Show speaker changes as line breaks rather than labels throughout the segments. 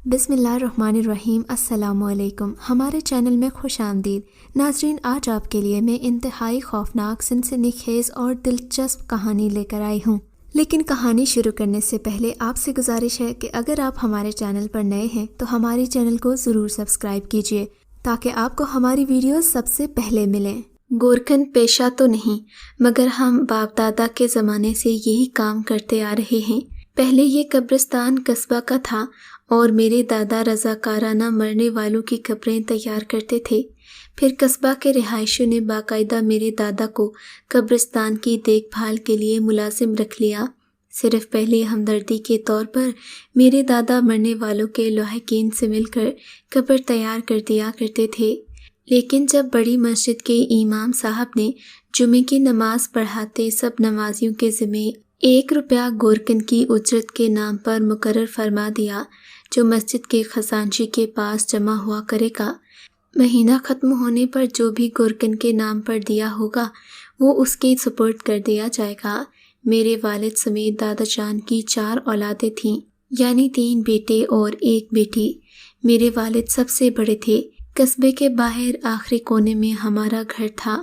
بسم اللہ الرحمن الرحیم۔ السلام علیکم، ہمارے چینل میں خوش آمدید ناظرین۔ آج آپ کے لیے میں انتہائی خوفناک، سنسنی خیز اور دلچسپ کہانی لے کر آئی ہوں، لیکن کہانی شروع کرنے سے پہلے آپ سے گزارش ہے کہ اگر آپ ہمارے چینل پر نئے ہیں تو ہمارے چینل کو ضرور سبسکرائب کیجیے تاکہ آپ کو ہماری ویڈیوز سب سے پہلے ملیں۔ گورکن پیشہ تو نہیں، مگر ہم باپ دادا کے زمانے سے یہی کام کرتے آ رہے ہیں۔ پہلے یہ قبرستان قصبہ کا تھا اور میرے دادا رضاکارانہ مرنے والوں کی قبریں تیار کرتے تھے۔ پھر قصبہ کے رہائشیوں نے باقاعدہ میرے دادا کو قبرستان کی دیکھ بھال کے لیے ملازم رکھ لیا۔ صرف پہلے ہمدردی کے طور پر میرے دادا مرنے والوں کے لاحقین سے مل کر قبر تیار کر دیا کرتے تھے، لیکن جب بڑی مسجد کے امام صاحب نے جمعے کی نماز پڑھاتے سب نمازیوں کے ذمے 1 روپیہ گورکن کی اجرت کے نام پر مقرر فرما دیا، جو مسجد کے خزانچی کے پاس جمع ہوا کرے گا۔ مہینہ ختم ہونے پر جو بھی گورکن کے نام پر دیا ہوگا وہ اس کے سپرد کر دیا جائے گا۔ میرے والد سمیت دادا جان کی 4 اولادیں تھیں، یعنی 3 بیٹے اور 1 بیٹی۔ میرے والد سب سے بڑے تھے۔ قصبے کے باہر آخری کونے میں ہمارا گھر تھا۔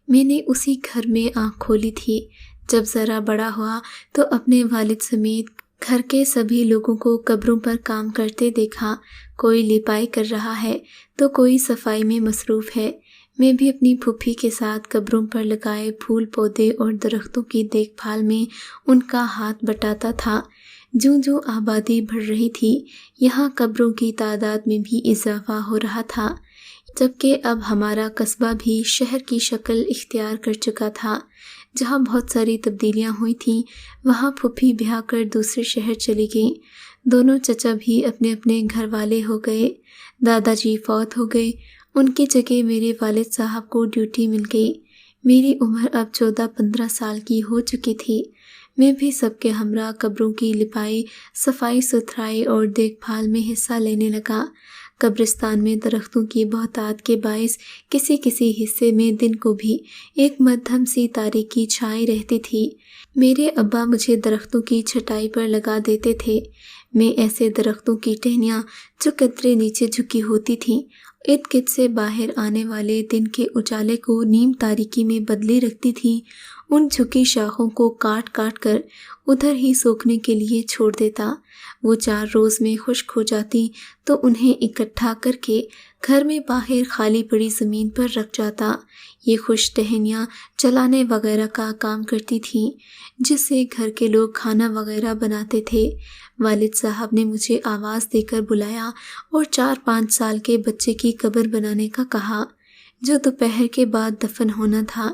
میں نے اسی گھر میں آنکھ کھولی تھی۔ جب ذرا بڑا ہوا تو اپنے والد سمیت گھر کے سبھی لوگوں کو قبروں پر کام کرتے دیکھا۔ کوئی لیپائی کر رہا ہے تو کوئی صفائی میں مصروف ہے۔ میں بھی اپنی پھوپھی کے ساتھ قبروں پر لگائے پھول پودے اور درختوں کی دیکھ بھال میں ان کا ہاتھ بٹاتا تھا۔ جوں جوں آبادی بڑھ رہی تھی، یہاں قبروں کی تعداد میں بھی اضافہ ہو رہا تھا، جبکہ اب ہمارا قصبہ بھی شہر کی شکل اختیار کر چکا تھا۔ جہاں بہت ساری تبدیلیاں ہوئی تھیں، وہاں پھوپھی بیاہ کر دوسرے شہر چلی گئیں۔ دونوں چچا بھی اپنے اپنے گھر والے ہو گئے۔ دادا جی فوت ہو گئے، ان کی جگہ میرے والد صاحب کو ڈیوٹی مل گئی۔ میری عمر اب 14-15 سال کی ہو چکی تھی۔ میں بھی سب کے ہمراہ قبروں کی لپائی، صفائی ستھرائی اور دیکھ بھال میں حصہ لینے لگا۔ قبرستان میں درختوں کی بہتات کے باعث کسی کسی حصے میں دن کو بھی ایک مدھم سی تاریکی چھائی رہتی تھی۔ میرے ابا مجھے درختوں کی چھٹائی پر لگا دیتے تھے۔ میں ایسے درختوں کی ٹہنیاں جو قدرے نیچے جھکی ہوتی تھیں، ارد گرد سے باہر آنے والے دن کے اجالے کو نیم تاریکی میں بدلے رکھتی تھی، ان جھکی شاخوں کو کاٹ کاٹ کر ادھر ہی سوکھنے کے لیے چھوڑ دیتا۔ وہ 4 روز میں خشک ہو جاتی تو انہیں اکٹھا کر کے گھر میں باہر خالی پڑی زمین پر رکھ جاتا۔ یہ خشک ٹہنیاں چلانے وغیرہ کا کام کرتی تھیں، جس سے گھر کے لوگ کھانا وغیرہ بناتے تھے۔ والد صاحب نے مجھے آواز دے کر بلایا اور 4-5 سال کے بچے کی قبر بنانے کا کہا، جو دوپہر کے بعد دفن ہونا تھا۔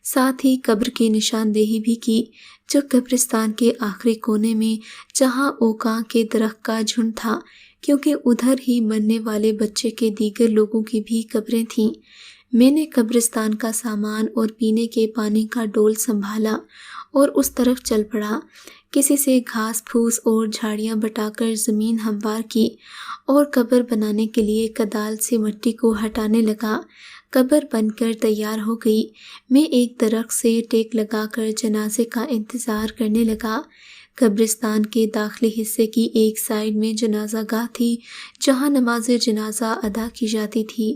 ساتھ ہی قبر کی نشاندہی بھی کی، جو قبرستان کے آخری کونے میں جہاں اوکاں کے درخت کا جھنڈ تھا، کیونکہ ادھر ہی مرنے والے بچے کے دیگر لوگوں کی بھی قبریں تھیں۔ میں نے قبرستان کا سامان اور پینے کے پانی کا ڈول سنبھالا اور اس طرف چل پڑا۔ کسی سے گھاس پھوس اور جھاڑیاں بٹا کر زمین ہموار کی اور قبر بنانے کے لیے کدال سے مٹی کو ہٹانے لگا۔ قبر بن کر تیار ہو گئی۔ میں ایک درخت سے ٹیک لگا کر جنازے کا انتظار کرنے لگا۔ قبرستان کے داخلی حصے کی ایک سائیڈ میں جنازہ گاہ تھی، جہاں نماز جنازہ ادا کی جاتی تھی۔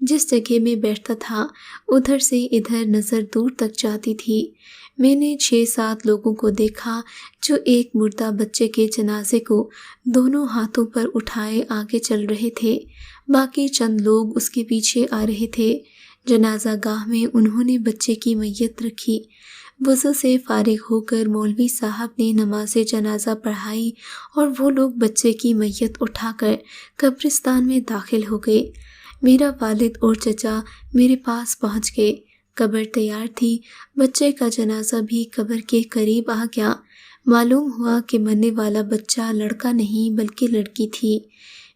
جس جگہ میں بیٹھتا تھا، ادھر سے ادھر نظر دور تک جاتی تھی۔ میں نے 6-7 لوگوں کو دیکھا جو ایک مردہ بچے کے جنازے کو دونوں ہاتھوں پر اٹھائے آگے چل رہے تھے، باقی چند لوگ اس کے پیچھے آ رہے تھے۔ جنازہ گاہ میں انہوں نے بچے کی میت رکھی۔ وضو سے فارغ ہو کر مولوی صاحب نے نماز جنازہ پڑھائی اور وہ لوگ بچے کی میت اٹھا کر قبرستان میں داخل ہو گئے۔ میرا والد اور چچا میرے پاس پہنچ گئے۔ قبر تیار تھی، بچے کا جنازہ بھی قبر کے قریب آ گیا۔ معلوم ہوا کہ مرنے والا بچہ لڑکا نہیں بلکہ لڑکی تھی۔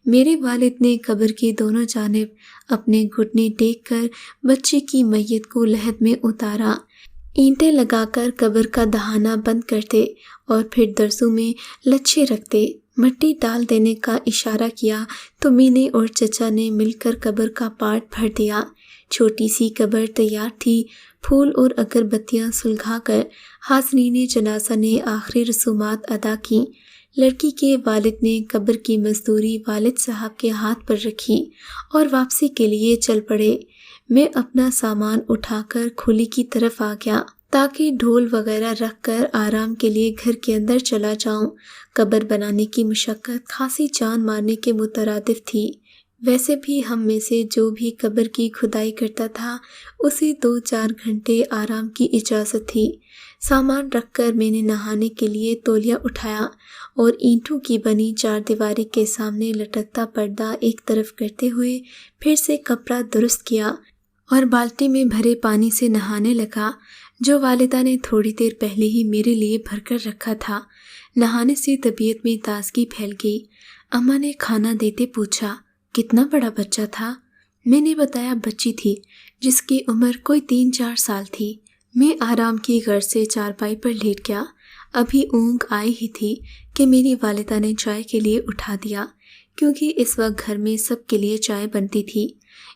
میرے والد نے قبر کی دونوں جانب اپنے گھٹنے ٹیک کر بچے کی میت کو لحد میں اتارا، اینٹیں لگا کر قبر کا دہانہ بند کرتے اور پھر درزوں میں لچھے رکھتے۔ مٹی ڈال دینے کا اشارہ کیا تو مینے اور چچا نے مل کر قبر کا پارٹ بھر دیا۔ چھوٹی سی قبر تیار تھی۔ پھول اور اگربتیاں سلگھا کر حاضرین جنازہ نے آخری رسومات ادا کی۔ لڑکی کے والد نے قبر کی مزدوری والد صاحب کے ہاتھ پر رکھی اور واپسی کے لیے چل پڑے۔ میں اپنا سامان اٹھا کر کھولی کی طرف آ گیا تاکہ ڈھول وغیرہ رکھ کر آرام کے لیے گھر کے اندر چلا جاؤں۔ قبر بنانے کی مشقت خاصی جان مارنے کے مترادف تھی۔ ویسے بھی ہم میں سے جو بھی قبر کی کھدائی کرتا تھا اسے 2-4 گھنٹے آرام کی اجازت تھی۔ سامان رکھ کر میں نے نہانے کے لیے تولیہ اٹھایا اور اینٹوں کی بنی 4 دیواری کے سامنے لٹکتا پردہ ایک طرف کرتے ہوئے پھر سے کپڑا درست کیا اور بالٹی میں بھرے پانی سے نہانے لگا جو والدہ نے تھوڑی دیر پہلے ہی میرے لیے بھر کر رکھا تھا۔ نہانے سے طبیعت میں تازگی پھیل گئی۔ اماں نے کھانا دیتے پوچھا، کتنا بڑا بچہ تھا؟ میں نے بتایا بچی تھی جس کی عمر کوئی 3-4 سال تھی۔ میں آرام کی غرض سے چارپائی پر لیٹ گیا۔ ابھی اونگ آئی ہی تھی کہ میری والدہ نے چائے کے لیے اٹھا دیا کیونکہ اس وقت گھر میں سب کے لیے چائے بنتی تھی،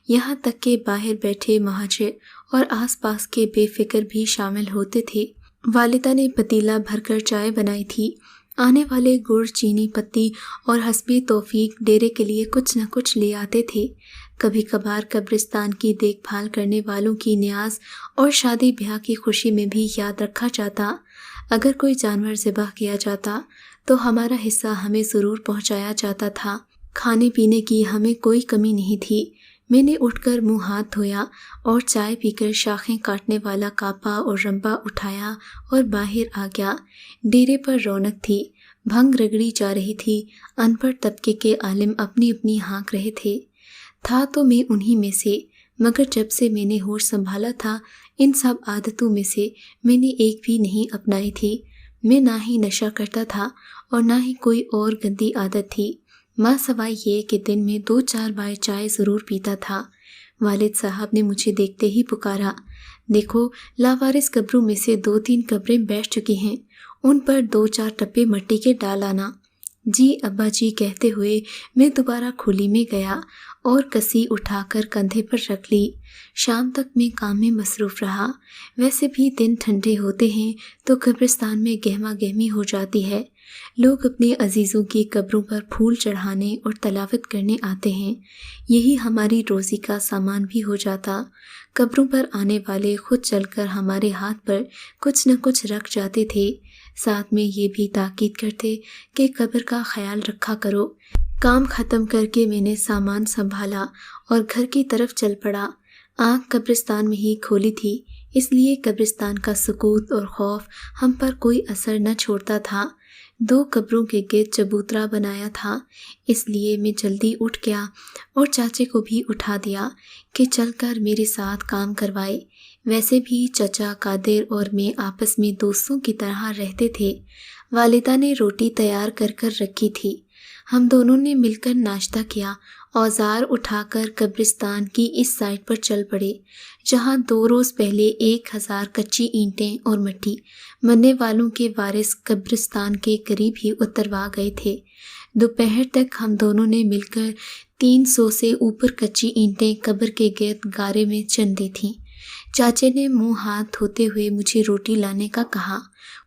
یہاں تک کہ باہر بیٹھے مہاجر اور آس پاس کے بے فکر بھی شامل ہوتے تھے۔ والدہ نے پتیلا بھر کر چائے بنائی تھی۔ آنے والے گڑ، چینی، پتی اور حسبِ توفیق ڈیرے کے لیے کچھ نہ کچھ لے آتے تھے۔ کبھی کبھار قبرستان کی دیکھ بھال کرنے والوں کی نیاز اور شادی بیاہ کی خوشی میں بھی یاد رکھا جاتا۔ اگر کوئی جانور ذبح کیا جاتا تو ہمارا حصہ ہمیں ضرور پہنچایا جاتا تھا۔ کھانے پینے کی ہمیں کوئی کمی نہیں تھی۔ میں نے اٹھ کر منہ ہاتھ دھویا اور چائے پی کر شاخیں کاٹنے والا کاپا اور رمبا اٹھایا اور باہر آ گیا۔ ڈیرے پر رونق تھی، بھنگ رگڑی جا رہی تھی۔ ان پڑھ طبقے کے عالم اپنی اپنی ہانک رہے تھے۔ تھا تو میں انہی میں سے، مگر جب سے میں نے ہوش سنبھالا تھا ان سب عادتوں میں سے میں نے ایک بھی نہیں اپنائی تھی۔ میں نہ ہی نشہ کرتا تھا اور نہ ہی کوئی اور گندی عادت تھی، ماں سوائے یہ کہ دن میں 2-4 بار چائے ضرور پیتا تھا۔ والد صاحب نے مجھے دیکھتے ہی پکارا، دیکھو لاوارث قبروں میں سے 2-3 قبریں بیٹھ چکی ہیں، ان پر 2-4 ٹپے مٹی کے ڈال آنا۔ جی ابا جی کہتے ہوئے میں دوبارہ کھولی میں گیا اور کسی اٹھا کر کندھے پر رکھ لی۔ شام تک میں کام میں مصروف رہا۔ ویسے بھی دن ٹھنڈے ہوتے ہیں تو قبرستان میں گہما گہمی ہو جاتی ہے۔ لوگ اپنے عزیزوں کی قبروں پر پھول چڑھانے اور تلاوت کرنے آتے ہیں، یہی ہماری روزی کا سامان بھی ہو جاتا۔ قبروں پر آنے والے خود چل کر ہمارے ہاتھ پر کچھ نہ کچھ رکھ جاتے تھے، ساتھ میں یہ بھی تاکید کرتے کہ قبر کا خیال رکھا کرو۔ کام ختم کر کے میں نے سامان سنبھالا اور گھر کی طرف چل پڑا۔ آنکھ قبرستان میں ہی کھولی تھی، اس لیے قبرستان کا سکوت اور خوف ہم پر کوئی اثر نہ چھوڑتا تھا۔ 2 قبروں کے گرد چبوترا بنایا تھا، اس لیے میں جلدی اٹھ گیا اور چاچے کو بھی اٹھا دیا کہ چل کر میرے ساتھ کام کروائے۔ ویسے بھی چچا قادر اور میں آپس میں دوستوں کی طرح رہتے تھے۔ والدہ نے روٹی تیار کر کر رکھی تھی، ہم دونوں نے مل کر ناشتہ کیا، اوزار اٹھا کر قبرستان کی اس سائڈ پر چل پڑے جہاں 2 روز پہلے 1000 کچی اینٹیں اور مٹی مرنے والوں کے وارث قبرستان کے قریب ہی اتروا گئے تھے۔ دوپہر تک ہم دونوں نے مل کر 300 سے اوپر کچی اینٹیں قبر کے گرد گارے میں چن دی تھیں۔ چاچے نے منہ ہاتھ دھوتے ہوئے مجھے روٹی لانے کا کہا،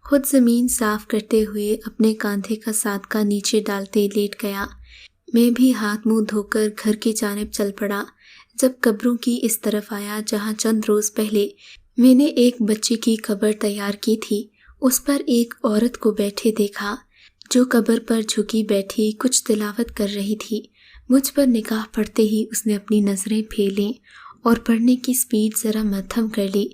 خود زمین صاف کرتے ہوئے اپنے کاندھے کا صادقہ نیچے ڈالتے لیٹ گیا۔ میں بھی ہاتھ منہ دھو کر گھر کی جانب چل پڑا۔ جب قبروں کی اس طرف آیا جہاں چند روز پہلے میں نے ایک بچے کی قبر تیار کی تھی، اس پر ایک عورت کو بیٹھے دیکھا جو قبر پر جھکی بیٹھی کچھ تلاوت کر رہی تھی۔ مجھ پر نگاہ پڑتے ہی اس نے اپنی نظریں پھیر لیں اور پڑھنے کی سپیڈ ذرا مدھم کر لی۔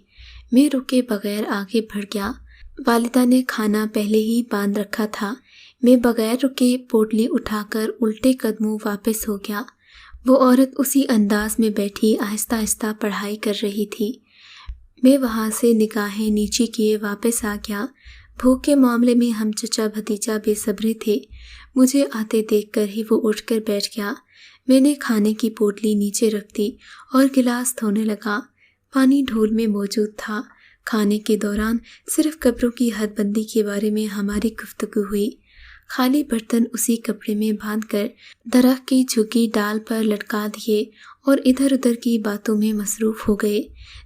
میں رکے بغیر آگے بڑھ گیا۔ والدہ نے کھانا پہلے ہی باندھ رکھا تھا۔ میں بغیر رکے پوٹلی اٹھا کر الٹے قدموں واپس ہو گیا۔ وہ عورت اسی انداز میں بیٹھی آہستہ آہستہ پڑھائی کر رہی تھی۔ میں وہاں سے نگاہیں نیچے کیے واپس آ گیا۔ بھوک کے معاملے میں ہم چچا بھتیجا بے صبرے تھے۔ مجھے آتے دیکھ کر ہی وہ اٹھ کر بیٹھ گیا۔ میں نے کھانے کی پوٹلی نیچے رکھ دی اور گلاس دھونے لگا۔ پانی ڈھول میں موجود تھا۔ کھانے کے دوران صرف قبروں کی حد بندی کے بارے میں ہماری گفتگو ہوئی۔ خالی برتن اسی کپڑے میں باندھ کر درخت کی جھکی ڈال پر لٹکا دیے اور ادھر ادھر کی باتوں میں مصروف ہو گئے۔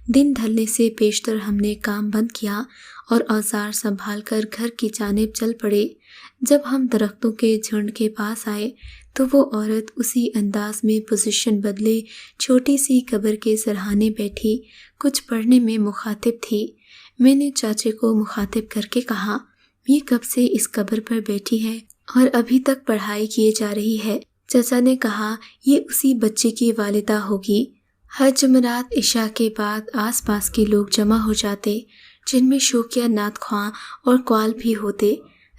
دن ڈھلنے سے پیشتر ہم نے کام بند کیا اور اوزار سنبھال کر گھر کی جانب چل پڑے۔ جب ہم درختوں کے جھنڈ کے پاس آئے تو وہ عورت اسی انداز میں پوزیشن بدلے چھوٹی سی قبر کے سرہانے بیٹھی کچھ پڑھنے میں مخاطب تھی۔ میں نے چاچے کو مخاطب کر کے کہا، یہ کب سے اس قبر پر بیٹھی ہے اور ابھی تک پڑھائی کیے جا رہی ہے؟ چچا نے کہا، یہ اسی بچے کی والدہ ہوگی۔ ہر جمعرات عشاء کے بعد آس پاس کے لوگ جمع ہو جاتے، جن میں شوقیہ نعت خواں اور قوال بھی ہوتے۔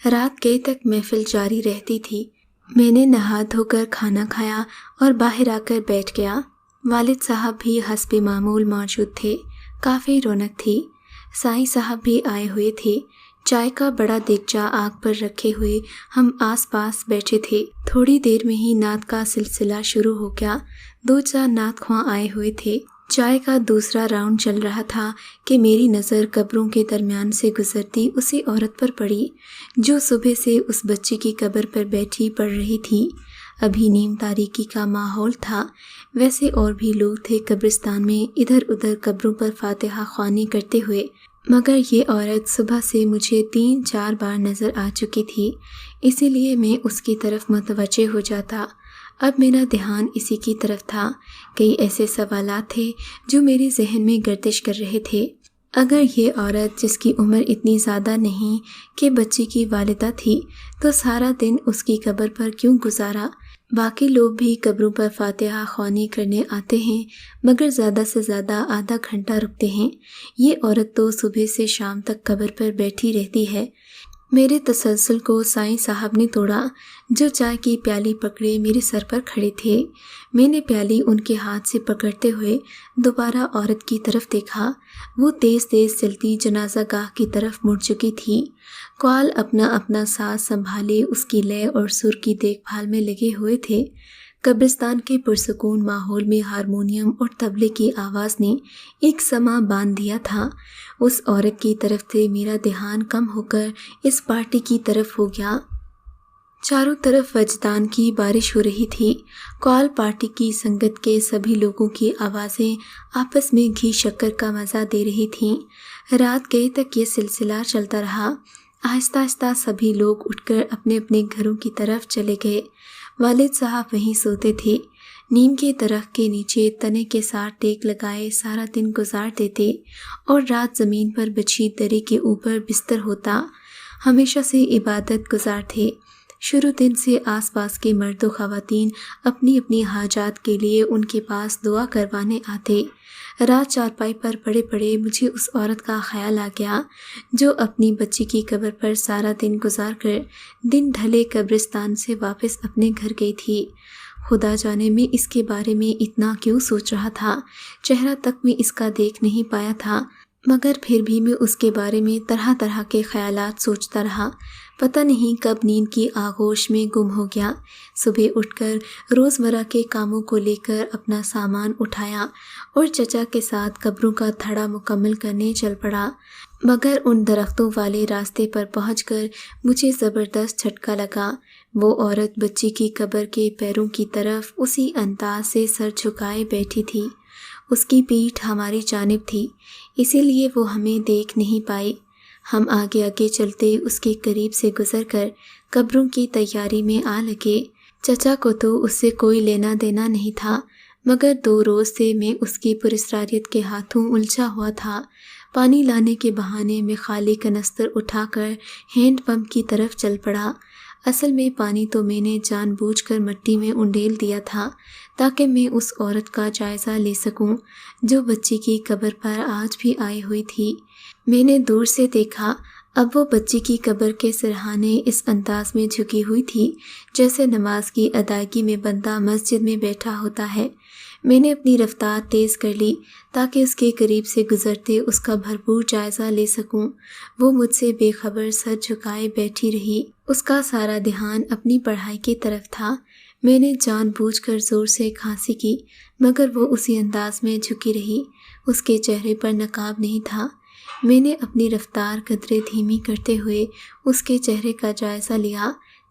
رات گئے تک محفل جاری رہتی تھی۔ میں نے نہا دھو کر کھانا کھایا اور باہر آ کر بیٹھ گیا۔ والد صاحب بھی حسب معمول موجود تھے۔ کافی رونق تھی۔ سائیں صاحب بھی آئے ہوئے تھے۔ چائے کا بڑا دیگچا آگ پر رکھے ہوئے ہم آس پاس بیٹھے تھے۔ تھوڑی دیر میں ہی نعت کا سلسلہ شروع ہو گیا۔ 2-4 نعت خواں آئے ہوئے تھے۔ چائے کا دوسرا راؤنڈ چل رہا تھا کہ میری نظر قبروں کے درمیان سے گزرتی اسی عورت پر پڑی جو صبح سے اس بچے کی قبر پر بیٹھی پڑھ رہی تھی۔ ابھی نیم تاریکی کا ماحول تھا۔ ویسے اور بھی لوگ تھے قبرستان میں ادھر ادھر قبروں پر فاتحہ خوانی کرتے ہوئے، مگر یہ عورت صبح سے مجھے 3-4 بار نظر آ چکی تھی، اسی لیے میں اس کی طرف متوجہ ہو جاتا۔ اب میرا دھیان اسی کی طرف تھا۔ کئی ایسے سوالات تھے جو میرے ذہن میں گردش کر رہے تھے۔ اگر یہ عورت جس کی عمر اتنی زیادہ نہیں کہ بچی کی والدہ تھی تو سارا دن اس کی قبر پر کیوں گزارا؟ باقی لوگ بھی قبروں پر فاتحہ خوانی کرنے آتے ہیں مگر زیادہ سے زیادہ آدھا گھنٹہ رکتے ہیں۔ یہ عورت تو صبح سے شام تک قبر پر بیٹھی رہتی ہے۔ میرے تسلسل کو سائیں صاحب نے توڑا جو چائے کی پیالی پکڑے میرے سر پر کھڑے تھے۔ میں نے پیالی ان کے ہاتھ سے پکڑتے ہوئے دوبارہ عورت کی طرف دیکھا۔ وہ تیز تیز چلتی جنازہ گاہ کی طرف مڑ چکی تھی۔ قوال اپنا اپنا ساز سنبھالے اس کی لے اور سر کی دیکھ بھال میں لگے ہوئے تھے۔ قبرستان کے پرسکون ماحول میں ہارمونیم اور طبلے کی آواز نے ایک سماں باندھ دیا تھا۔ اس عورت کی طرف سے میرا دھیان کم ہو کر اس پارٹی کی طرف ہو گیا۔ چاروں طرف وجدان کی بارش ہو رہی تھی۔ قوال پارٹی کی سنگت کے سبھی لوگوں کی آوازیں آپس میں گھی شکر کا مزہ دے رہی تھیں۔ رات گئے تک یہ سلسلہ چلتا رہا۔ آہستہ آہستہ سبھی لوگ اٹھ کر اپنے اپنے گھروں کی طرف چلے گئے۔ والد صاحب وہیں سوتے تھے۔ نیم کے درخت کے نیچے تنے کے ساتھ ٹیک لگائے سارا دن گزار دیتے اور رات زمین پر بچھی دری کے اوپر بستر ہوتا۔ ہمیشہ سے عبادت گزار تھے۔ شروع دن سے آس پاس کے مرد و خواتین اپنی اپنی حاجات کے لیے ان کے پاس دعا کروانے آتے۔ رات چارپائی پر پڑے پڑے مجھے اس عورت کا خیال آ گیا جو اپنی بچی کی قبر پر سارا دن گزار کر دن ڈھلے قبرستان سے واپس اپنے گھر گئی تھی۔ خدا جانے میں اس کے بارے میں اتنا کیوں سوچ رہا تھا۔ چہرہ تک میں اس کا دیکھ نہیں پایا تھا مگر پھر بھی میں اس کے بارے میں طرح طرح کے خیالات سوچتا رہا۔ پتہ نہیں کب نیند کی آغوش میں گم ہو گیا۔ صبح اٹھ کر روزمرہ کے کاموں کو لے کر اپنا سامان اٹھایا اور چچا کے ساتھ قبروں کا تھڑا مکمل کرنے چل پڑا، مگر ان درختوں والے راستے پر پہنچ کر مجھے زبردست جھٹکا لگا۔ وہ عورت بچی کی قبر کے پیروں کی طرف اسی انداز سے سر جھکائے بیٹھی تھی۔ اس کی پیٹھ ہماری جانب تھی، اسی لیے وہ ہمیں دیکھ نہیں پائی۔ ہم آگے آگے چلتے اس کے قریب سے گزر کر قبروں کی تیاری میں آ لگے۔ چچا کو تو اس سے کوئی لینا دینا نہیں تھا، مگر 2 روز سے میں اس کی پراسراریت کے ہاتھوں الجھا ہوا تھا۔ پانی لانے کے بہانے میں خالی کنستر اٹھا کر ہینڈ پمپ کی طرف چل پڑا۔ اصل میں پانی تو میں نے جان بوجھ کر مٹی میں انڈیل دیا تھا تاکہ میں اس عورت کا جائزہ لے سکوں جو بچی کی قبر پر آج بھی آئی ہوئی تھی۔ میں نے دور سے دیکھا، اب وہ بچی کی قبر کے سرہانے اس انداز میں جھکی ہوئی تھی جیسے نماز کی ادائیگی میں بندہ مسجد میں بیٹھا ہوتا ہے۔ میں نے اپنی رفتار تیز کر لی تاکہ اس کے قریب سے گزرتے اس کا بھرپور جائزہ لے سکوں۔ وہ مجھ سے بے خبر سر جھکائے بیٹھی رہی۔ اس کا سارا دھیان اپنی پڑھائی کی طرف تھا۔ میں نے جان بوجھ کر زور سے کھانسی کی مگر وہ اسی انداز میں جھکی رہی۔ اس کے چہرے پر نقاب نہیں تھا۔ میں نے اپنی رفتار قدرے دھیمی کرتے ہوئے اس کے چہرے کا جائزہ لیا۔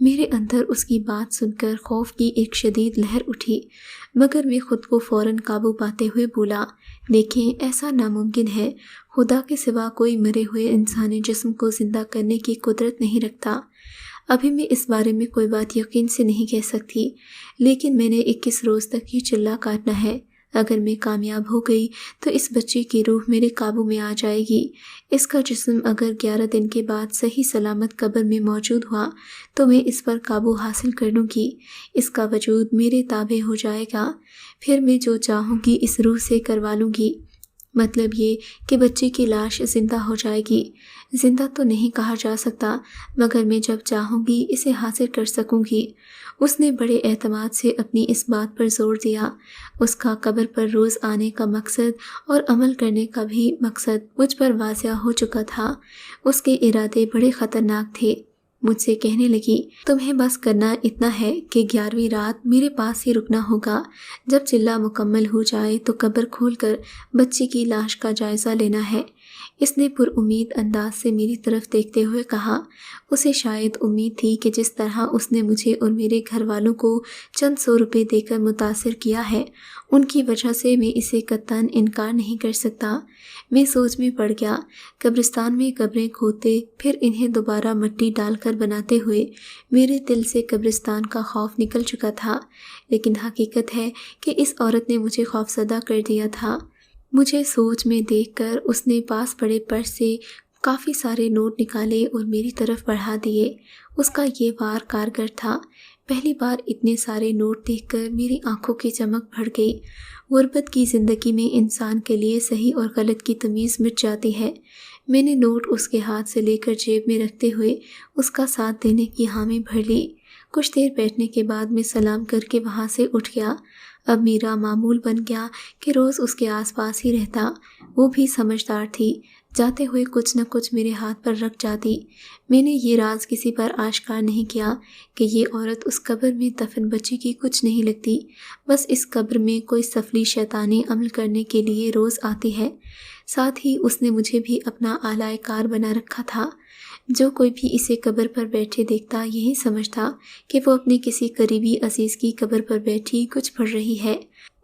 میرے اندر اس کی بات سن کر خوف کی ایک شدید لہر اٹھی، مگر میں خود کو فوراً قابو پاتے ہوئے بولا، دیکھیں ایسا ناممکن ہے، خدا کے سوا کوئی مرے ہوئے انسانی جسم کو زندہ کرنے کی قدرت نہیں رکھتا۔ ابھی میں اس بارے میں کوئی بات یقین سے نہیں کہہ سکتی، لیکن میں نے 21 روز تک یہ چلہ کاٹنا ہے۔ اگر میں کامیاب ہو گئی تو اس بچے کی روح میرے قابو میں آ جائے گی۔ اس کا جسم اگر 11 دن کے بعد صحیح سلامت قبر میں موجود ہوا تو میں اس پر قابو حاصل کر لوں گی، اس کا وجود میرے تابع ہو جائے گا، پھر میں جو چاہوں گی اس روح سے کروا لوں گی۔ مطلب یہ کہ بچے کی لاش زندہ ہو جائے گی۔ زندہ تو نہیں کہا جا سکتا، مگر میں جب چاہوں گی اسے حاصل کر سکوں گی۔ اس نے بڑے اعتماد سے اپنی اس بات پر زور دیا۔ اس کا قبر پر روز آنے کا مقصد اور عمل کرنے کا بھی مقصد مجھ پر واضح ہو چکا تھا۔ اس کے ارادے بڑے خطرناک تھے۔ مجھ سے کہنے لگی، تمہیں بس کرنا اتنا ہے کہ 11ویں رات میرے پاس ہی رکنا ہوگا۔ جب چلہ مکمل ہو جائے تو قبر کھول کر بچے کی لاش کا جائزہ لینا ہے۔ اس نے پر امید انداز سے میری طرف دیکھتے ہوئے کہا۔ اسے شاید امید تھی کہ جس طرح اس نے مجھے اور میرے گھر والوں کو چند 100 روپے دے کر متاثر کیا ہے، ان کی وجہ سے میں اسے قطعاً انکار نہیں کر سکتا۔ میں سوچ میں پڑ گیا۔ قبرستان میں قبریں کھودتے پھر انہیں دوبارہ مٹی ڈال کر بناتے ہوئے میرے دل سے قبرستان کا خوف نکل چکا تھا، لیکن حقیقت ہے کہ اس عورت نے مجھے خوفزدہ کر دیا تھا۔ مجھے سوچ میں دیکھ کر اس نے پاس پڑے پرس سے کافی سارے نوٹ نکالے اور میری طرف بڑھا دیے۔ اس کا یہ وار کارگر تھا۔ پہلی بار اتنے سارے نوٹ دیکھ کر میری آنکھوں کی چمک بڑھ گئی۔ غربت کی زندگی میں انسان کے لیے صحیح اور غلط کی تمیز مٹ جاتی ہے۔ میں نے نوٹ اس کے ہاتھ سے لے کر جیب میں رکھتے ہوئے اس کا ساتھ دینے کی حامی بھر لی۔ کچھ دیر بیٹھنے کے بعد میں سلام کر کے وہاں سے اٹھ گیا۔ اب میرا معمول بن گیا کہ روز اس کے آس پاس ہی رہتا۔ وہ بھی سمجھدار تھی، جاتے ہوئے کچھ نہ کچھ میرے ہاتھ پر رکھ جاتی۔ میں نے یہ راز کسی پر آشکار نہیں کیا کہ یہ عورت اس قبر میں دفن بچی کی کچھ نہیں لگتی، بس اس قبر میں کوئی سفلی شیطانی عمل کرنے کے لیے روز آتی ہے۔ ساتھ ہی اس نے مجھے بھی اپنا آلائے کار بنا رکھا تھا۔ جو کوئی بھی اسے قبر پر بیٹھے دیکھتا یہی سمجھتا کہ وہ اپنے کسی قریبی عزیز کی قبر پر بیٹھی کچھ پڑھ رہی ہے۔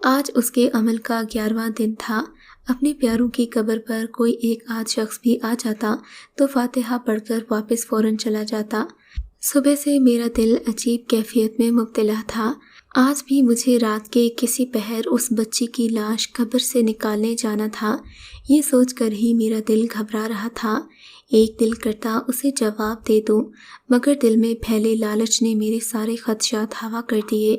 آج اس کے عمل کا 11واں دن تھا۔ اپنے پیاروں کی قبر پر کوئی ایک آدھ شخص بھی آ جاتا تو فاتحہ پڑھ کر واپس فوراً چلا جاتا۔ صبح سے میرا دل عجیب کیفیت میں مبتلا تھا۔ آج بھی مجھے رات کے کسی پہر اس بچی کی لاش قبر سے نکالنے جانا تھا۔ یہ سوچ کر ہی میرا دل گھبرا رہا تھا۔ ایک دل کرتا اسے جواب دے دوں، مگر دل میں پھیلے لالچ نے میرے سارے خدشات ہوا کر دیے۔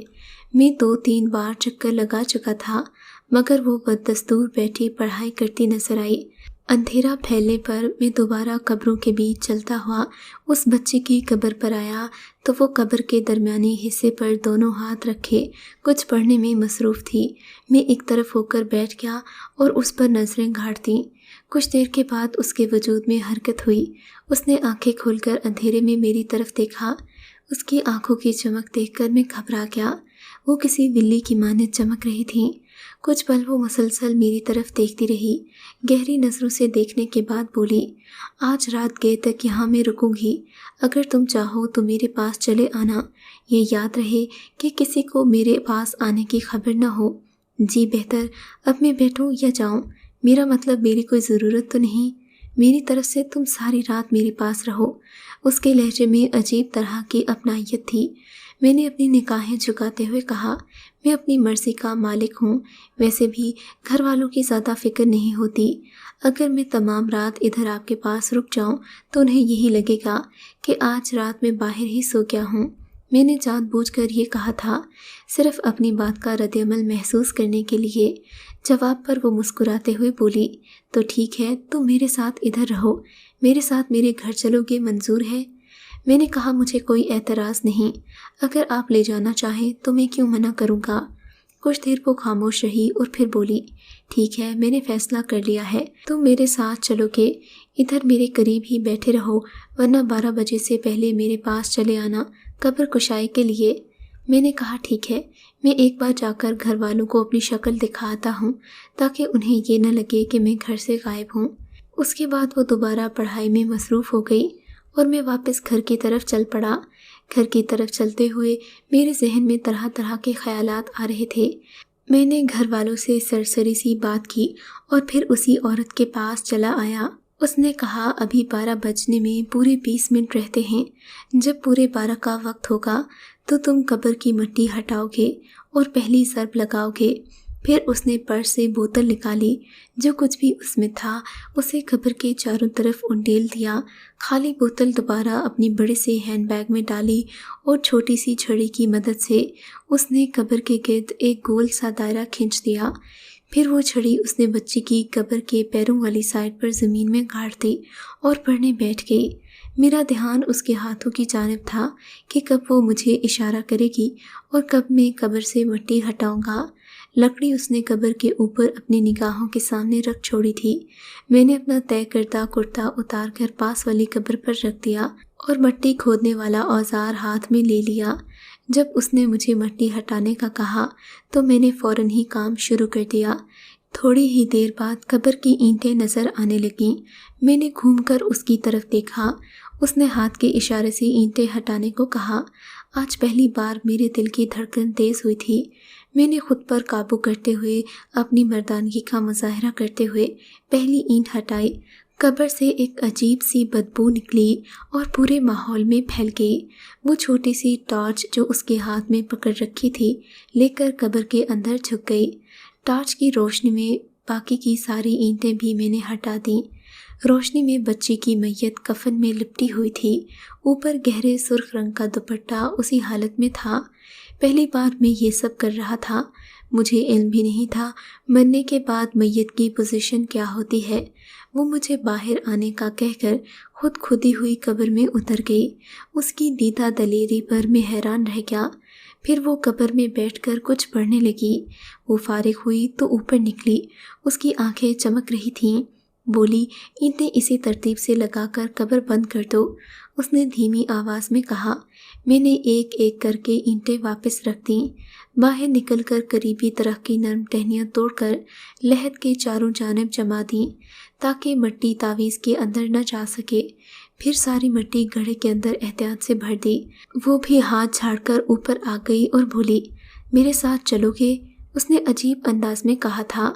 میں 2-3 بار چکر لگا چکا تھا، مگر وہ بددستور بیٹھی پڑھائی کرتی نظر آئی۔ اندھیرا پھیلنے پر میں دوبارہ قبروں کے بیچ چلتا ہوا اس بچے کی قبر پر آیا تو وہ قبر کے درمیانی حصے پر دونوں ہاتھ رکھے کچھ پڑھنے میں مصروف تھی۔ میں ایک طرف ہو کر بیٹھ گیا اور اس پر نظریں گھاڑتیں۔ کچھ دیر کے بعد اس کے وجود میں حرکت ہوئی۔ اس نے آنکھیں کھول کر اندھیرے میں میری طرف دیکھا۔ اس کی آنکھوں کی چمک دیکھ کر میں گھبرا گیا۔ وہ کسی بلی کی مانند چمک رہی تھیں۔ کچھ پل وہ مسلسل میری طرف دیکھتی رہی، گہری نظروں سے دیکھنے کے بعد بولی، آج رات گئے تک یہاں میں رکوں گی، اگر تم چاہو تو میرے پاس چلے آنا، یہ یاد رہے کہ کسی کو میرے پاس آنے کی خبر نہ ہو۔ جی بہتر، اب میں بیٹھوں یا جاؤں؟ میرا مطلب میری کوئی ضرورت تو نہیں، میری طرف سے تم ساری رات میرے پاس رہو۔ اس کے لہجے میں عجیب طرح کی اپنائیت تھی۔ میں نے اپنی نگاہیں جھکاتے ہوئے کہا، میں اپنی مرضی کا مالک ہوں، ویسے بھی گھر والوں کی زیادہ فکر نہیں ہوتی۔ اگر میں تمام رات ادھر آپ کے پاس رک جاؤں تو انہیں یہی لگے گا کہ آج رات میں باہر ہی سو گیا ہوں۔ میں نے جان بوجھ کر یہ کہا تھا، صرف اپنی بات کا رد عمل محسوس کرنے کے لیے۔ جواب پر وہ مسکراتے ہوئے بولی، تو ٹھیک ہے، تم میرے ساتھ ادھر رہو، میرے ساتھ میرے گھر چلو گے، منظور ہے؟ میں نے کہا، مجھے کوئی اعتراض نہیں، اگر آپ لے جانا چاہیں تو میں کیوں منع کروں گا۔ کچھ دیر وہ خاموش رہی اور پھر بولی، ٹھیک ہے، میں نے فیصلہ کر لیا ہے، تم میرے ساتھ چلو گے، ادھر میرے قریب ہی بیٹھے رہو، ورنہ 12 بجے سے پہلے میرے پاس چلے آنا قبر کشائی کے لیے۔ میں نے کہا، ٹھیک ہے، میں ایک بار جا کر گھر والوں کو اپنی شکل دکھاتا ہوں تاکہ انہیں یہ نہ لگے کہ میں گھر سے غائب ہوں۔ اس کے بعد وہ دوبارہ پڑھائی میں مصروف ہو گئی اور میں واپس گھر کی طرف چل پڑا۔ گھر کی طرف چلتے ہوئے میرے ذہن میں طرح طرح کے خیالات آ رہے تھے۔ میں نے گھر والوں سے سرسری سی بات کی اور پھر اسی عورت کے پاس چلا آیا۔ اس نے کہا ابھی 12 بجنے میں پورے 20 منٹ رہتے ہیں، جب پورے 12 کا وقت ہوگا تو تم قبر کی مٹی ہٹاؤ گے اور پہلی ضرب لگاؤ گے۔ پھر اس نے پرس سے بوتل نکالی، جو کچھ بھی اس میں تھا اسے قبر کے چاروں طرف انڈیل دیا۔ خالی بوتل دوبارہ اپنی بڑے سے ہینڈ بیگ میں ڈالی اور چھوٹی سی چھڑی کی مدد سے اس نے قبر کے گرد ایک گول سا دائرہ کھینچ دیا۔ پھر وہ چھڑی اس نے بچی کی قبر کے پیروں والی سائڈ پر زمین میں گاڑ دی اور پڑھنے بیٹھ گئی۔ میرا دھیان اس کے ہاتھوں کی جانب تھا کہ کب وہ مجھے اشارہ کرے گی اور کب میں قبر سے مٹی ہٹاؤں گا۔ لکڑی اس نے قبر کے اوپر اپنی نگاہوں کے سامنے رکھ چھوڑی تھی۔ میں نے اپنا طے کردہ کرتا اتار کر پاس والی قبر پر رکھ دیا اور مٹی کھودنے والا اوزار ہاتھ میں لے لیا۔ جب اس نے مجھے مٹی ہٹانے کا کہا تو میں نے فوراً ہی کام شروع کر دیا۔ تھوڑی ہی دیر بعد قبر کی اینٹیں نظر آنے لگیں۔ میں نے گھوم کر اس کی طرف دیکھا۔ اس نے ہاتھ کے اشارے سے اینٹیں ہٹانے کو کہا۔ آج پہلی بار میرے دل کی دھڑکن تیز ہوئی تھی۔ میں نے خود پر قابو کرتے ہوئے اپنی مردانگی کا مظاہرہ کرتے ہوئے پہلی اینٹ ہٹائی۔ قبر سے ایک عجیب سی بدبو نکلی اور پورے ماحول میں پھیل گئی۔ وہ چھوٹی سی ٹارچ جو اس کے ہاتھ میں پکڑ رکھی تھی لے کر قبر کے اندر جھک گئی۔ ٹارچ کی روشنی میں باقی کی ساری اینٹیں بھی میں نے ہٹا دیں۔ روشنی میں بچی کی میت کفن میں لپٹی ہوئی تھی۔ اوپر گہرے سرخ رنگ کا دوپٹہ اسی حالت میں تھا۔ پہلی بار میں یہ سب کر رہا تھا۔ مجھے علم بھی نہیں تھا مرنے کے بعد میت کی پوزیشن کیا ہوتی ہے۔ وہ مجھے باہر آنے کا کہہ کر خود کھدی ہوئی قبر میں اتر گئی۔ اس کی دیدہ دلیری پر میں حیران رہ گیا۔ پھر وہ قبر میں بیٹھ کر کچھ پڑھنے لگی۔ وہ فارغ ہوئی تو اوپر نکلی۔ اس کی آنکھیں چمک رہی تھیں۔ بولی اینٹیں اسی ترتیب سے لگا کر قبر بند کر دو۔ اس نے دھیمی آواز میں کہا۔ میں نے ایک ایک کر کے اینٹیں واپس رکھ دیں۔ باہر نکل کر قریبی درخت کی نرم ٹہنیاں توڑ کر لحد کے چاروں جانب جما دیں تاکہ مٹی تعویذ کے اندر نہ جا سکے۔ پھر ساری مٹی گڑھے کے اندر احتیاط سے بھر دی۔ وہ بھی ہاتھ جھاڑ کر اوپر آ گئی اور بولی میرے ساتھ چلو گے؟ اس نے عجیب انداز میں کہا تھا۔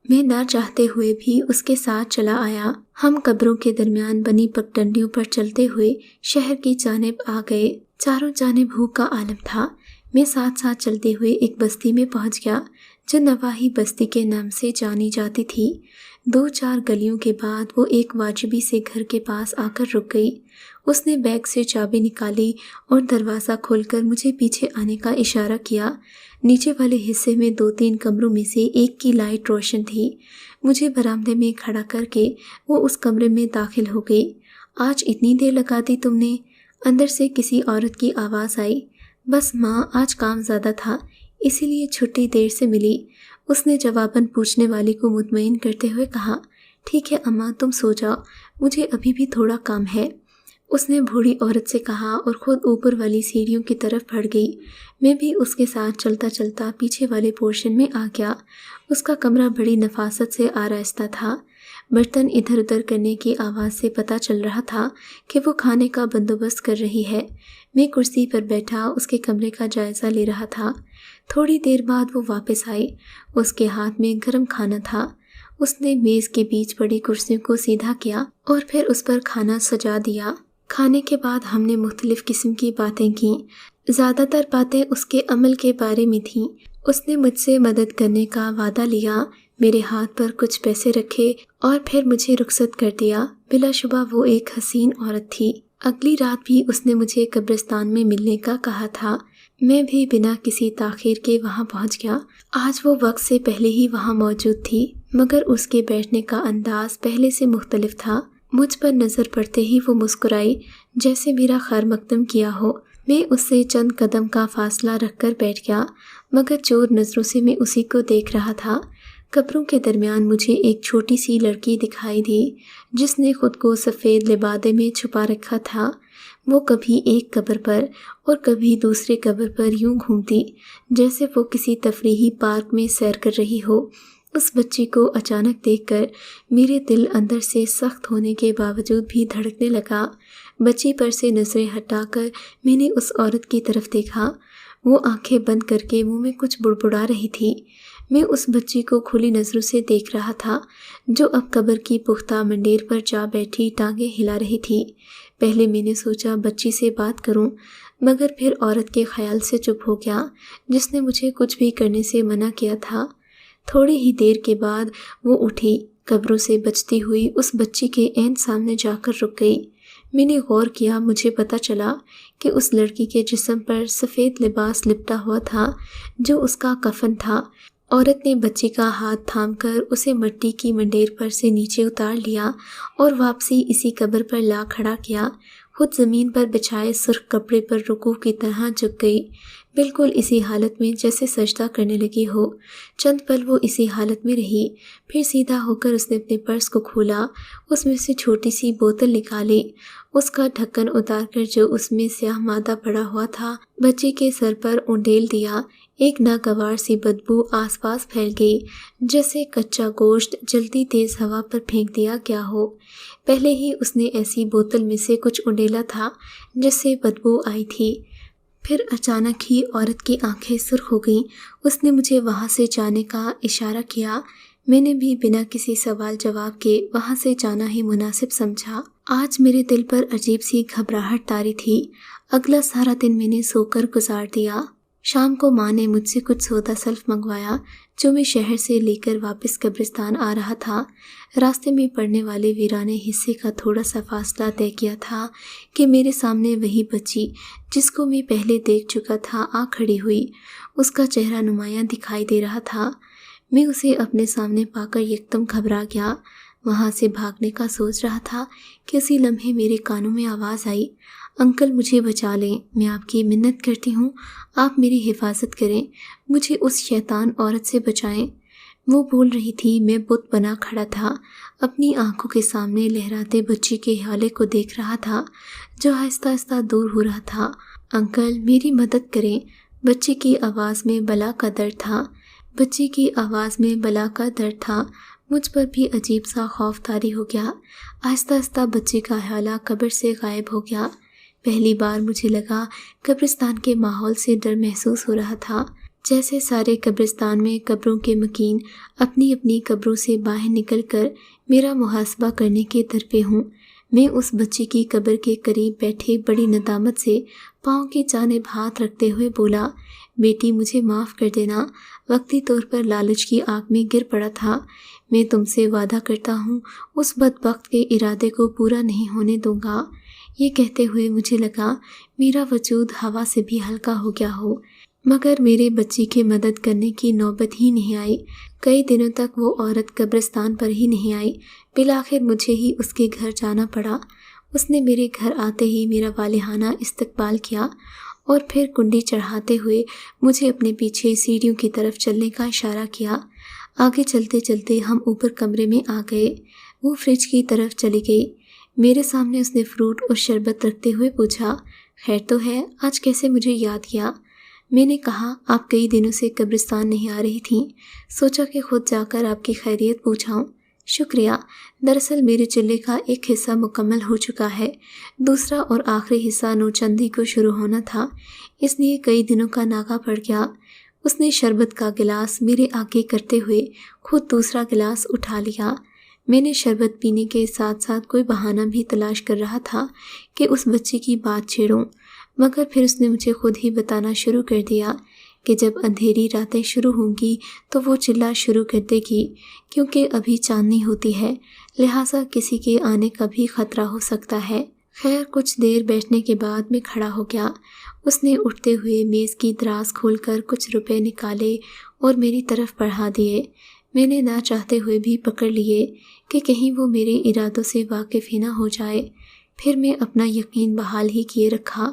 میں نہ چاہتے ہوئے بھی اس کے ساتھ چلا آیا۔ ہم قبروں کے درمیان بنی پگڈنڈیوں پر چلتے ہوئے شہر کی جانب آ گئے۔ چاروں جانب بھوک کا عالم تھا۔ میں ساتھ ساتھ چلتے ہوئے ایک بستی میں پہنچ گیا جو نواحی بستی کے نام سے جانی جاتی تھی۔ 2-4 گلیوں کے بعد وہ ایک واجبی سے گھر کے پاس آ کر رک گئی۔ اس نے بیگ سے چابی نکالی اور دروازہ کھول کر مجھے پیچھے آنے کا اشارہ کیا۔ نیچے والے حصے میں 2-3 کمروں میں سے ایک کی لائٹ روشن تھی۔ مجھے برآمدے میں کھڑا کر کے وہ اس کمرے میں داخل ہو گئی۔ آج اتنی دیر لگا دی تم نے؟ اندر سے کسی عورت کی آواز آئی۔ بس ماں، آج کام زیادہ تھا اسی لیے چھٹی دیر سے ملی، اس نے جواباً پوچھنے والی کو مطمئن کرتے ہوئے کہا۔ ٹھیک ہے اماں، تم سو جاؤ، مجھے ابھی بھی تھوڑا کام ہے، اس نے بوڑھی عورت سے کہا اور خود اوپر والی سیڑھیوں کی طرف بڑھ گئی۔ میں بھی اس کے ساتھ چلتا چلتا پیچھے والے پورشن میں آ گیا۔ اس کا کمرہ بڑی نفاست سے آراستہ تھا۔ برتن ادھر ادھر کرنے کی آواز سے پتہ چل رہا تھا کہ وہ کھانے کا بندوبست کر رہی ہے۔ میں کرسی پر بیٹھا اس کے کمرے کا جائزہ لے رہا تھا۔ تھوڑی دیر بعد وہ واپس آئی۔ اس کے ہاتھ میں گرم کھانا تھا۔ اس نے میز کے بیچ پڑی کرسیوں کو سیدھا کیا اور پھر اس پر کھانا سجا دیا۔ کھانے کے بعد ہم نے مختلف قسم کی باتیں کیں۔ زیادہ تر باتیں اس کے عمل کے بارے میں تھیں۔ اس نے مجھ سے مدد کرنے کا وعدہ لیا، میرے ہاتھ پر کچھ پیسے رکھے اور پھر مجھے رخصت کر دیا۔ بلا شبہ وہ ایک حسین عورت تھی۔ اگلی رات بھی اس نے مجھے قبرستان میں ملنے کا کہا تھا۔ میں بھی بنا کسی تاخیر کے وہاں پہنچ گیا۔ آج وہ وقت سے پہلے ہی وہاں موجود تھی، مگر اس کے بیٹھنے کا انداز پہلے سے مختلف تھا۔ مجھ پر نظر پڑتے ہی وہ مسکرائی جیسے میرا خیر مقدم کیا ہو۔ میں اس سے چند قدم کا فاصلہ رکھ کر بیٹھ گیا، مگر چور نظروں سے میں اسی کو دیکھ رہا تھا۔ قبروں کے درمیان مجھے ایک چھوٹی سی لڑکی دکھائی دی جس نے خود کو سفید لبادے میں چھپا رکھا تھا۔ وہ کبھی ایک قبر پر اور کبھی دوسرے قبر پر یوں گھومتی جیسے وہ کسی تفریحی پارک میں سیر کر رہی ہو۔ اس بچی کو اچانک دیکھ کر میرے دل اندر سے سخت ہونے کے باوجود بھی دھڑکنے لگا۔ بچی پر سے نظریں ہٹا کر میں نے اس عورت کی طرف دیکھا۔ وہ آنکھیں بند کر کے منہ میں کچھ بڑبڑا رہی تھی۔ میں اس بچی کو کھلی نظروں سے دیکھ رہا تھا جو اب قبر کی پختہ منڈیر پر جا بیٹھی ٹانگیں ہلا رہی تھی۔ پہلے میں نے سوچا بچی سے بات کروں، مگر پھر عورت کے خیال سے چپ ہو گیا جس نے مجھے کچھ بھی کرنے سے منع کیا تھا۔ تھوڑی ہی دیر کے بعد وہ اٹھی، قبروں سے بچتی ہوئی اس بچی کے عین سامنے جا کر رک گئی۔ میں نے غور کیا، مجھے پتہ چلا کہ اس لڑکی کے جسم پر سفید لباس لپٹا ہوا تھا جو اس کا کفن تھا۔ عورت نے بچی کا ہاتھ تھام کر اسے مٹی کی منڈیر پر سے نیچے اتار لیا اور واپسی اسی قبر پر لا کھڑا کیا۔ خود زمین پر بچھائے سرخ کپڑے پر رکوع کی طرح جھک گئی، بالکل اسی حالت میں جیسے سجدہ کرنے لگی ہو۔ چند پل وہ اسی حالت میں رہی، پھر سیدھا ہو کر اس نے اپنے پرس کو کھولا، اس میں سے چھوٹی سی بوتل نکالی، اس کا ڈھکن اتار کر جو اس میں سیاہ مادہ پڑا ہوا تھا بچی کے سر پر اونڈیل دیا۔ ایک ناگوار سی بدبو آس پاس پھیل گئی، جیسے کچا گوشت جلدی تیز ہوا پر پھینک دیا گیا ہو۔ پہلے ہی اس نے ایسی بوتل میں سے کچھ اونڈیلا تھا جس سے بدبو آئی تھی۔ پھر اچانک ہی عورت کی آنکھیں سرخ ہو گئیں۔ اس نے مجھے وہاں سے جانے کا اشارہ کیا۔ میں نے بھی بنا کسی سوال جواب کے وہاں سے جانا ہی مناسب سمجھا۔ آج میرے دل پر عجیب سی گھبراہٹ طاری تھی۔ اگلا سارا دن میں نے سو کر گزار دیا۔ شام کو ماں نے مجھ سے کچھ سودا سلف منگوایا جو میں شہر سے لے کر واپس قبرستان آ رہا تھا۔ راستے میں پڑنے والے ویرانے حصے کا تھوڑا سا فاصلہ طے کیا تھا کہ میرے سامنے وہی بچی جس کو میں پہلے دیکھ چکا تھا آ کھڑی ہوئی۔ اس کا چہرہ نمایاں دکھائی دے رہا تھا۔ میں اسے اپنے سامنے پا کر یکدم گھبرا گیا۔ وہاں سے بھاگنے کا سوچ رہا تھا کہ اسی لمحے میرے کانوں میں آواز آئی، انکل مجھے بچا لیں، میں آپ کی منت کرتی ہوں، آپ میری حفاظت کریں، مجھے اس شیطان عورت سے بچائیں۔ وہ بول رہی تھی، میں بت بنا کھڑا تھا، اپنی آنکھوں کے سامنے لہراتے بچی کے حالے کو دیکھ رہا تھا جو آہستہ آہستہ دور ہو رہا تھا۔ انکل میری مدد کریں۔ بچی کی آواز میں بلا کا درد تھا، بچی کی آواز میں بلا کا درد تھا۔ مجھ پر بھی عجیب سا خوف طاری ہو گیا۔ آہستہ آہستہ بچی کا حالہ قبر سے غائب ہو گیا۔ پہلی بار مجھے لگا قبرستان کے ماحول سے ڈر محسوس ہو رہا تھا، جیسے سارے قبرستان میں قبروں کے مکین اپنی اپنی قبروں سے باہر نکل کر میرا محاسبہ کرنے کے درپے ہوں۔ میں اس بچی کی قبر کے قریب بیٹھے بڑی ندامت سے پاؤں کی جانب ہاتھ رکھتے ہوئے بولا، بیٹی مجھے معاف کر دینا، وقتی طور پر لالچ کی آگ میں گر پڑا تھا۔ میں تم سے وعدہ کرتا ہوں اس بدبخت کے ارادے کو پورا نہیں ہونے دوں گا۔ یہ کہتے ہوئے مجھے لگا میرا وجود ہوا سے بھی ہلکا ہو گیا ہو، مگر میرے بچی کی مدد کرنے کی نوبت ہی نہیں آئی۔ کئی دنوں تک وہ عورت قبرستان پر ہی نہیں آئی۔ بالآخر مجھے ہی اس کے گھر جانا پڑا۔ اس نے میرے گھر آتے ہی میرا والہانہ استقبال کیا اور پھر کنڈی چڑھاتے ہوئے مجھے اپنے پیچھے سیڑھیوں کی طرف چلنے کا اشارہ کیا۔ آگے چلتے چلتے ہم اوپر کمرے میں آ گئے۔ وہ فریج کی طرف چلی گئی۔ میرے سامنے اس نے فروٹ اور شربت رکھتے ہوئے پوچھا، خیر تو ہے، آج کیسے مجھے یاد کیا؟ میں نے کہا، آپ کئی دنوں سے قبرستان نہیں آ رہی تھیں، سوچا کہ خود جا کر آپ کی خیریت پوچھاؤں۔ شکریہ، دراصل میرے چلے کا ایک حصہ مکمل ہو چکا ہے، دوسرا اور آخری حصہ نوچندی کو شروع ہونا تھا، اس لیے کئی دنوں کا ناغہ پڑ گیا۔ اس نے شربت کا گلاس میرے آگے کرتے ہوئے خود دوسرا گلاس اٹھا لیا۔ میں نے شربت پینے کے ساتھ ساتھ کوئی بہانہ بھی تلاش کر رہا تھا کہ اس بچی کی بات چھیڑوں، مگر پھر اس نے مجھے خود ہی بتانا شروع کر دیا کہ جب اندھیری راتیں شروع ہوں گی تو وہ چلا شروع کر دے گی، کیونکہ ابھی چاندنی ہوتی ہے، لہٰذا کسی کے آنے کا بھی خطرہ ہو سکتا ہے۔ خیر کچھ دیر بیٹھنے کے بعد میں کھڑا ہو گیا۔ اس نے اٹھتے ہوئے میز کی دراز کھول کر کچھ روپے نکالے اور میری طرف بڑھا دیے۔ میں نے نہ چاہتے ہوئے بھی پکڑ لیے کہ کہیں وہ میرے ارادوں سے واقف ہی نہ ہو جائے۔ پھر میں اپنا یقین بحال ہی کیے رکھا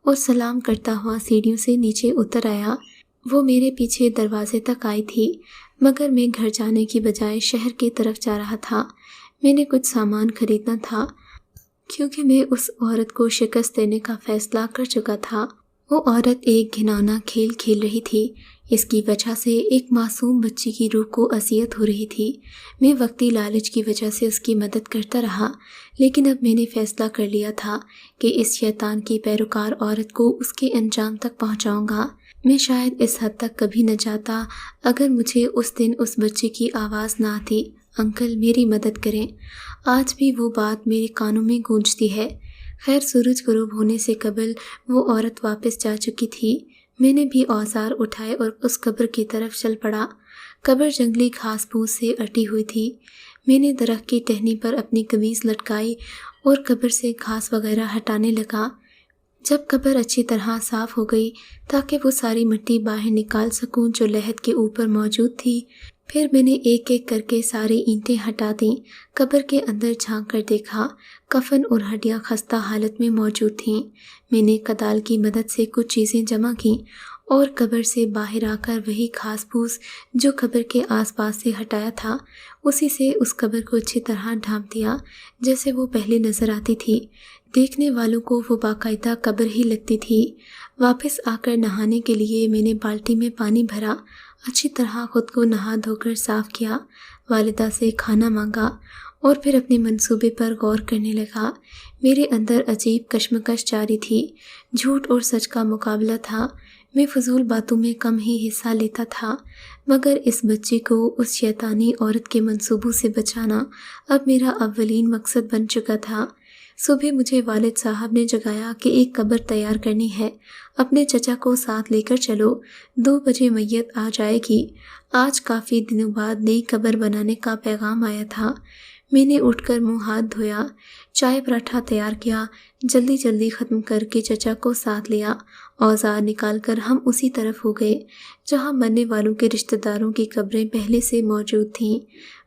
اور سلام کرتا ہوا سیڑھیوں سے نیچے اتر آیا۔ وہ میرے پیچھے دروازے تک آئی تھی، مگر میں گھر جانے کی بجائے شہر کی طرف جا رہا تھا۔ میں نے کچھ سامان خریدنا تھا کیونکہ میں اس عورت کو شکست دینے کا فیصلہ کر چکا تھا۔ وہ عورت ایک گھناؤنا کھیل کھیل رہی تھی، اس کی وجہ سے ایک معصوم بچی کی روح کو اذیت ہو رہی تھی۔ میں وقتی لالچ کی وجہ سے اس کی مدد کرتا رہا، لیکن اب میں نے فیصلہ کر لیا تھا کہ اس شیطان کی پیروکار عورت کو اس کے انجام تک پہنچاؤں گا۔ میں شاید اس حد تک کبھی نہ جاتا اگر مجھے اس دن اس بچے کی آواز نہ آتی، انکل میری مدد کریں۔ آج بھی وہ بات میرے کانوں میں گونجتی ہے۔ خیر، سورج غروب ہونے سے قبل وہ عورت واپس جا چکی تھی۔ میں نے بھی اوزار اٹھائے اور اس قبر کی طرف چل پڑا۔ قبر جنگلی گھاس پھوس سے اٹی ہوئی تھی۔ میں نے درخت کی ٹہنی پر اپنی قمیض لٹکائی اور قبر سے گھاس وغیرہ ہٹانے لگا۔ جب قبر اچھی طرح صاف ہو گئی تاکہ وہ ساری مٹی باہر نکال سکوں جو لحد کے اوپر موجود تھی، پھر میں نے ایک ایک کر کے ساری اینٹیں ہٹا دیں۔ قبر کے اندر جھانک کر دیکھا، کفن اور ہڈیاں خستہ حالت میں موجود تھیں۔ میں نے کدال کی مدد سے کچھ چیزیں جمع کیں اور قبر سے باہر آ کر وہی گھاس پھوس جو قبر کے آس پاس سے ہٹایا تھا، اسی سے اس قبر کو اچھی طرح ڈھانپ دیا جیسے وہ پہلے نظر آتی تھی۔ دیکھنے والوں کو وہ باقاعدہ قبر ہی لگتی تھی۔ واپس آ کر نہانے کے لیے میں نے بالٹی میں پانی بھرا، اچھی طرح خود کو نہا دھو کر صاف کیا، والدہ سے کھانا مانگا اور پھر اپنے منصوبے پر غور کرنے لگا۔ میرے اندر عجیب کشمکش جاری تھی، جھوٹ اور سچ کا مقابلہ تھا۔ میں فضول باتوں میں کم ہی حصہ لیتا تھا، مگر اس بچی کو اس شیطانی عورت کے منصوبوں سے بچانا اب میرا اولین مقصد بن چکا تھا۔ صبح مجھے والد صاحب نے جگایا کہ ایک قبر تیار کرنی ہے، اپنے چچا کو ساتھ لے کر چلو، 2 بجے میت آ جائے گی۔ آج کافی دنوں بعد نئی قبر بنانے کا پیغام آیا تھا۔ میں نے اٹھ کر منہ ہاتھ دھویا، چائے پراٹھا تیار کیا، جلدی ختم کر کے چچا کو ساتھ لیا۔ اوزار نکال کر ہم اسی طرف ہو گئے جہاں مرنے والوں کے رشتہ داروں کی قبریں پہلے سے موجود تھیں۔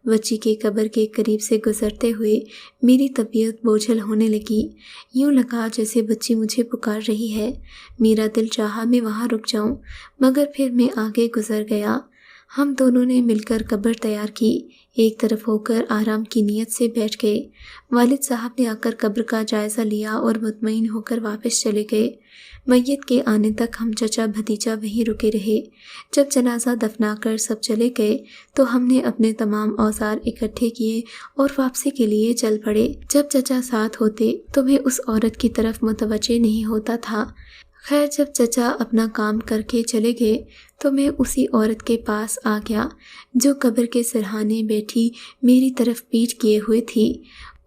بچی کے قبر کے قریب سے گزرتے ہوئے میری طبیعت بوجھل ہونے لگی، یوں لگا جیسے بچی مجھے پکار رہی ہے۔ میرا دل چاہا میں وہاں رک جاؤں، مگر پھر میں آگے گزر گیا۔ ہم دونوں نے مل کر قبر تیار کی، ایک طرف ہو کر آرام کی نیت سے بیٹھ گئے۔ والد صاحب نے آ کر قبر کا جائزہ لیا اور مطمئن ہو کر واپس چلے گئے۔ میت کے آنے تک ہم چچا بھتیجا وہیں رکے رہے۔ جب جنازہ دفنا کر سب چلے گئے تو ہم نے اپنے تمام اوزار اکٹھے کیے اور واپسی کے لیے چل پڑے۔ جب چچا ساتھ ہوتے تو میں اس عورت کی طرف متوجہ نہیں ہوتا تھا۔ خیر، جب چچا اپنا کام کر کے چلے گئے تو میں اسی عورت کے پاس آ گیا جو قبر کے سرہانے بیٹھی میری طرف پیٹھ کیے ہوئے تھی۔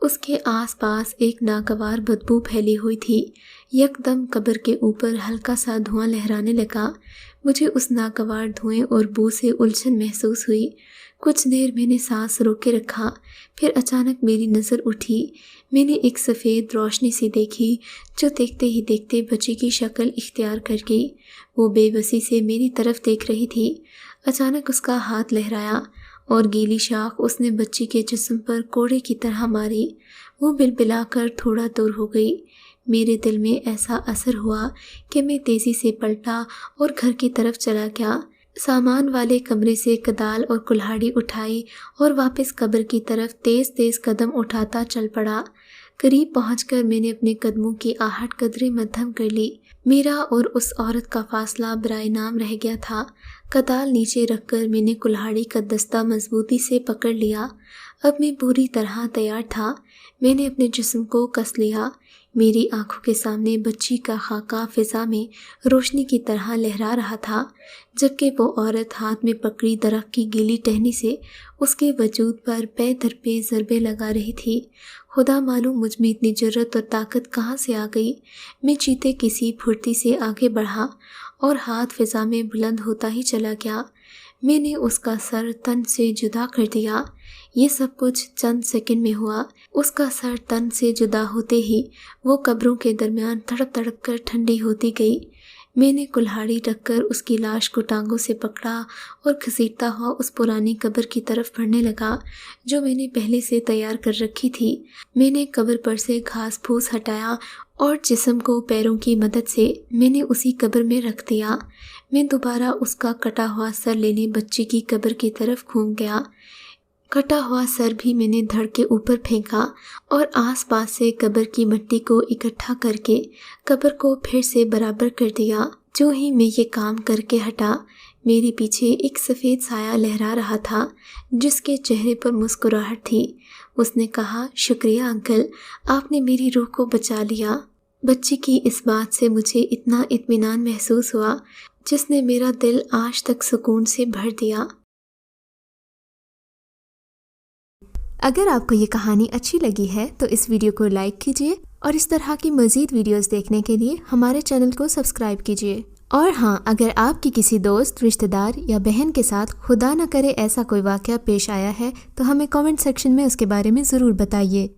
اس کے آس پاس ایک ناگوار بدبو پھیلی ہوئی تھی۔ یکدم قبر کے اوپر ہلکا سا دھواں لہرانے لگا۔ مجھے اس ناگوار دھوئیں اور بو سے الجھن محسوس ہوئی۔ کچھ دیر میں نے سانس روکے رکھا، پھر اچانک میری نظر اٹھی۔ میں نے ایک سفید روشنی سی دیکھی جو دیکھتے ہی دیکھتے بچی کی شکل اختیار کر گئی۔ وہ بے بسی سے میری طرف دیکھ رہی تھی۔ اچانک اس کا ہاتھ لہرایا اور گیلی شاخ اس نے بچی کے جسم پر کوڑے کی طرح ماری۔ وہ بلبلا کر تھوڑا دور ہو گئی۔ میرے دل میں ایسا اثر ہوا کہ میں تیزی سے پلٹا اور گھر کی طرف چلا گیا۔ سامان والے کمرے سے کدال اور کلہاڑی اٹھائی اور واپس قبر کی طرف تیز تیز قدم اٹھاتا چل پڑا۔ قریب پہنچ کر میں نے اپنے قدموں کی آہٹ قدرے مدھم کر لی۔ میرا اور اس عورت کا فاصلہ برائے نام رہ گیا تھا۔ کدال نیچے رکھ کر میں نے کلہاڑی کا دستہ مضبوطی سے پکڑ لیا۔ اب میں پوری طرح تیار تھا۔ میں نے اپنے جسم کو کس لیا۔ میری آنکھوں کے سامنے بچی کا خاکہ فضا میں روشنی کی طرح لہرا رہا تھا، جبکہ وہ عورت ہاتھ میں پکڑی درخت کی گیلی ٹہنی سے اس کے وجود پر پے در پے ضربے لگا رہی تھی۔ خدا معلوم مجھ میں اتنی جرأت اور طاقت کہاں سے آ گئی۔ میں چیتے کسی پھرتی سے آگے بڑھا اور ہاتھ فضا میں بلند ہوتا ہی چلا گیا۔ میں نے اس کا سر تن سے جدا کر دیا۔ یہ سب کچھ چند سیکنڈ میں ہوا۔ اس کا سر تن سے جدا ہوتے ہی وہ قبروں کے درمیان تڑپ تڑپ کر ٹھنڈی ہوتی گئی۔ میں نے کلہاڑی رکھ کر اس کی لاش کو ٹانگوں سے پکڑا اور گھسیٹتا ہوا اس پرانی قبر کی طرف بڑھنے لگا جو میں نے پہلے سے تیار کر رکھی تھی۔ میں نے قبر پر سے گھاس پھوس ہٹایا اور جسم کو پیروں کی مدد سے میں نے اسی قبر میں رکھ دیا۔ میں دوبارہ اس کا کٹا ہوا سر لینے بچی کی قبر کی طرف گھوم گیا۔ کٹا ہوا سر بھی میں نے دھڑ کے اوپر پھینکا اور آس پاس سے قبر کی مٹی کو اکٹھا کر کے قبر کو پھر سے برابر کر دیا۔ جو ہی میں یہ کام کر کے ہٹا، میرے پیچھے ایک سفید سایہ لہرا رہا تھا جس کے چہرے پر مسکراہٹ تھی۔ اس نے کہا، شکریہ انکل، آپ نے میری روح کو بچا لیا۔ بچے کی اس بات سے مجھے اتنا اطمینان محسوس ہوا جس نے میرا دل آج تک سکون سے بھر دیا۔ اگر آپ کو یہ کہانی اچھی لگی ہے تو اس ویڈیو کو لائک کیجیے اور اس طرح کی مزید ویڈیوز دیکھنے کے لیے ہمارے چینل کو سبسکرائب کیجیے۔ اور ہاں، اگر آپ کی کسی دوست، رشتہ دار یا بہن کے ساتھ خدا نہ کرے ایسا کوئی واقعہ پیش آیا ہے تو ہمیں کامنٹ سیکشن میں اس کے بارے میں ضرور بتائیے۔